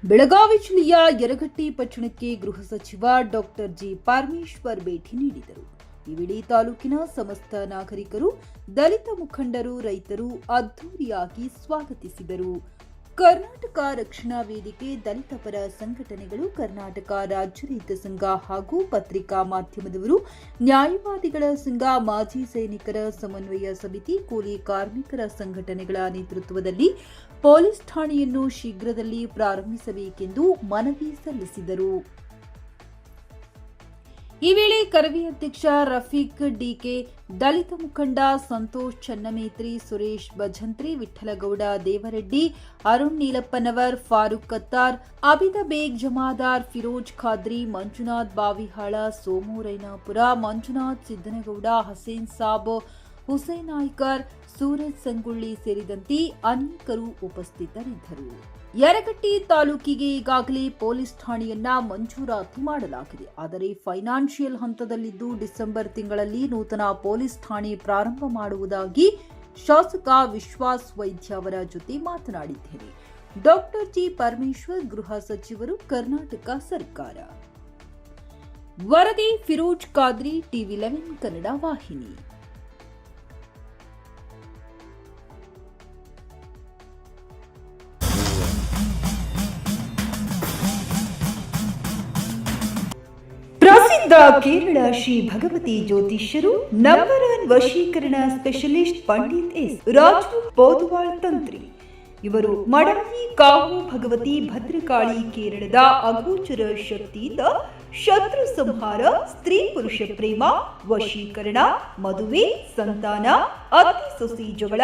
ಬೆಳಗಾವಿ ಜಿಲ್ಲೆಯ ಯರಗಟ್ಟಿ ಪಟ್ಟಣಕ್ಕೆ ಗೃಹ ಸಚಿವ ಡಾಕ್ಟರ್ ಜಿ ಪರಮೇಶ್ವರ್ ಭೇಟಿ ನೀಡಿದರು. ಈ ವೇಳೆ ತಾಲೂಕಿನ ಸಮಸ್ತ ನಾಗರಿಕರು, ದಲಿತ ಮುಖಂಡರು, ರೈತರು ಅದ್ದೂರಿಯಾಗಿ ಸ್ವಾಗತಿಸಿದರು. ಕರ್ನಾಟಕ ರಕ್ಷಣಾ ವೇದಿಕೆ, ದಲಿತ ಪರ ಸಂಘಟನೆಗಳು, ಕರ್ನಾಟಕ ರಾಜ್ಯ ರೈತ ಸಂಘ ಹಾಗೂ ಪತ್ರಿಕಾ ಮಾಧ್ಯಮದವರು, ನ್ಯಾಯವಾದಿಗಳ ಸಂಘ, ಮಾಜಿ ಸೈನಿಕರ ಸಮನ್ವಯ ಸಮಿತಿ, ಕೂಲಿ ಕಾರ್ಮಿಕರ ಸಂಘಟನೆಗಳ ನೇತೃತ್ವದಲ್ಲಿ ಪೊಲೀಸ್ ಠಾಣೆಯನ್ನು ಶೀಘ್ರದಲ್ಲಿ ಪ್ರಾರಂಭಿಸಬೇಕೆಂದು ಮನವಿ ಸಲ್ಲಿಸಿದರು. ಈ ವೇಳೆ ಕರವೇ ಅಧ್ಯಕ್ಷ ರಫೀಕ್ ಡಿಕೆ, ದಲಿತ ಮುಖಂಡ ಸಂತೋಷ್ ಚನ್ನಮೇತ್ರಿ, ಸುರೇಶ್ ಭಜಂತ್ರಿ, ವಿಠಲಗೌಡ ದೇವರೆಡ್ಡಿ, ಅರುಣ್ ನೀಲಪ್ಪನವರ್, ಫಾರೂಕ್ ಕತ್ತಾರ್, ಅಬಿದ ಬೇಗ್ ಜಮಾದಾರ್, ಫಿರೋಜ್ ಖಾದ್ರಿ, ಮಂಜುನಾಥ್ ಬಾವಿಹಾಳ, ಸೋಮು ರೈನಾಪುರ, ಮಂಜುನಾಥ್ ಸಿದ್ದನಗೌಡ, ಹಸೇನ್ ಸಾಬ್, ಹುಸೇನ್ ನಾಯ್ಕರ್, ಸೂರಜ್ ಸಂಗುಳ್ಳಿ ಸೇರಿದಂತೆ ಅನೇಕರು ಉಪಸ್ಥಿತರಿದ್ದರು. ಯರಗಟ್ಟಿ ತಾಲೂಕಿಗೆ ಈಗಾಗಲೇ ಪೊಲೀಸ್ ಠಾಣೆಯನ್ನ ಮಂಜೂರಾತಿ ಮಾಡಲಾಗಿದೆ. ಆದರೆ ಫೈನಾನ್ಷಿಯಲ್ ಹಂತದಲ್ಲಿದ್ದು ಡಿಸೆಂಬರ್ ತಿಂಗಳಲ್ಲಿ ನೂತನ ಪೊಲೀಸ್ ಠಾಣೆ ಪ್ರಾರಂಭ ಮಾಡುವುದಾಗಿ ಶಾಸಕ ವಿಶ್ವಾಸ್ ವೈದ್ಯ ಅವರ ಜೊತೆ ಮಾತನಾಡಿದ್ದೇನೆ. ಡಾಕ್ಟರ್ ಜಿ ಪರಮೇಶ್ವರ್, ಗೃಹ ಸಚಿವರು, ಕರ್ನಾಟಕ ಸರ್ಕಾರ. ವರದಿ ಫಿರೋಜ್ ಖಾದ್ರಿ, ಟಿವಿ11 ಕನ್ನಡ ವಾಹಿನಿ. ಪ್ರಸಿದ್ಧ ಕೇರಳ ಶ್ರೀ ಭಗವತಿ ಜ್ಯೋತಿಷ್ಯರು, ನಂಬರ್ 1 ವಶೀಕರಣ ಸ್ಪೆಷಲಿಸ್ಟ್ ಪಂಡಿತ್ ಎಸ್ ರಾಜು ಪೋದ್ವಾಳ್ ತಂತ್ರಿ. ಇವರು ಮಡಾಯಿ ಕಾವು ಭಗವತಿ ಭದ್ರಕಾಳಿ ಕೇರಳದ ಅಗೋಚರ ಶಕ್ತಿಯಿಂದ ಶತ್ರು ಸಂಹಾರ, ಸ್ತ್ರೀ ಪುರುಷ ಪ್ರೇಮ, ವಶೀಕರಣ, ಮದುವೆ, ಸಂತಾನ, ಅತ್ತೆ ಸೊಸೆ ಜಗಳ,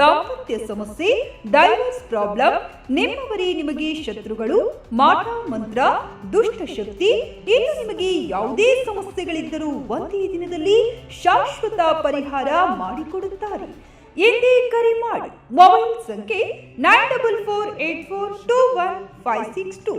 ದಾಂಪತ್ಯ ಸಮಸ್ಯೆ, ಡೈವರ್ಸ್ ಪ್ರಾಬ್ಲಮ್, ನಿಮ್ಮವರೇ ನಿಮಗೆ ಶತ್ರುಗಳು, ಮಾಟ ಮಂತ್ರ, ದುಷ್ಟ ಶಕ್ತಿ, ಇನ್ನು ನಿಮಗೆ ಯಾವುದೇ ಸಮಸ್ಯೆಗಳಿದ್ದರೂ ಒಂದೇ ದಿನದಲ್ಲಿ ಶಾಶ್ವತ ಪರಿಹಾರ ಮಾಡಿಕೊಡುತ್ತಾರೆ. ಎಂದೇ ಕರೆ ಮಾಡಿ. ಮೊಬೈಲ್ ಸಂಖ್ಯೆ 9448421562.